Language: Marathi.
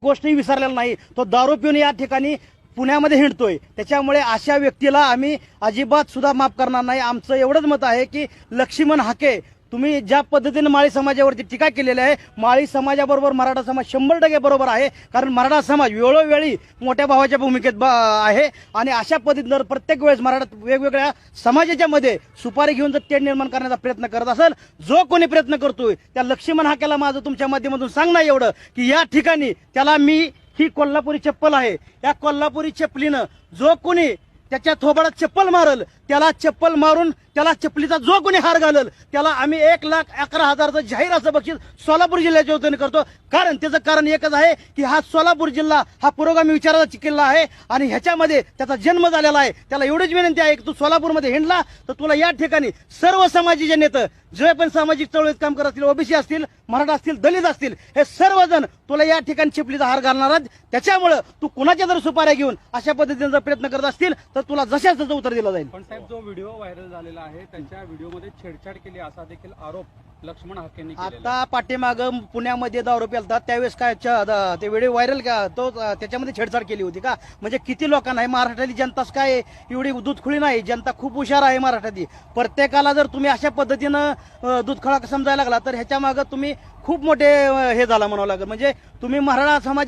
गोष्टही विसरलेला नाही. तो दारू पिऊन या ठिकाणी पुण्यामध्ये हिंडतोय. त्याच्यामुळे अशा व्यक्तीला आम्ही अजिबात सुद्धा माफ करणार नाही. आमचं एवढंच मत आहे की लक्ष्मण हाके, तुम्ही ज्या पद्धतीने माळी समाजावरती टीका केलेली आहे, माळी समाजाबरोबर मराठा समाज 100% बरोबर आहे. कारण मराठा समाज वेळोवेळी मोठ्या भावाच्या भूमिकेत आहे आणि अशा पद्धतीनं प्रत्येक वेळेस मराठा वेगवेगळ्या समाजाच्या मध्ये सुपारी घेऊन जर तेढ निर्माण करण्याचा प्रयत्न करत असेल, जो कोणी प्रयत्न करतोय त्या लक्ष्मण हाकेला माझं तुमच्या माध्यमातून सांगणं एवढं की या ठिकाणी त्याला ही कोल्हापुरी चप्पल आहे, या कोल्हापुरी चप्पलीनं जो कोणी त्याच्या थोबाडात चप्पल मारल, त्याला चप्पल मारून त्याला चप्पलीचा जो कोणी हार घालल त्याला आम्ही 1,11,000चं जाहीर असं बक्षीस सोलापूर जिल्ह्याच्या वतीने करतो. कारण त्याचं कारण एकच आहे की हा सोलापूर जिल्हा हा पुरोगामी विचाराचा किल्ला आहे आणि ह्याच्यामध्ये त्याचा जन्म झालेला आहे. त्याला एवढीच विनंती आहे की तू सोलापूरमध्ये हिंडला तर तुला या ठिकाणी सर्व समाजाचे नेते जे पण सामाजिक चळवळीत काम करत असतील, ओबीसी असतील, मराठा असतील, दलित असतील, हे सर्वजण तुला या ठिकाणी चपलीचा हार घालणार आहेत. त्याच्यामुळे तू कुणाच्या जर सुपाऱ्या घेऊन अशा पद्धतीने जर प्रयत्न करत असतील तर तुला जशाच त्याचं उत्तर दिलं जाईल. पण साहेब, जो व्हिडिओ व्हायरल झालेला आहे त्याच्या व्हिडिओमध्ये छेडछाड केली असा देखील आरोप लक्ष्मण हाकेंनी केलेला आहे. आता पाठीमागं पुण्यामध्ये दारू प्यालतात त्यावेळेस काय ते व्हिडिओ व्हायरल तो त्याच्यामध्ये छेडछाड केली होती का? म्हणजे किती लोकांना आहे महाराष्ट्रातली जनताच काय एवढी दूधखुळी नाही, जनता खूप हुशार आहे महाराष्ट्रातली. प्रत्येकाला जर तुम्ही अशा पद्धतीनं दूधखळा समजायला लागला तर ह्याच्या मागं तुम्ही खूप मोठे हे झाला म्हणावं लागेल. म्हणजे तुम्ही मराठा समाज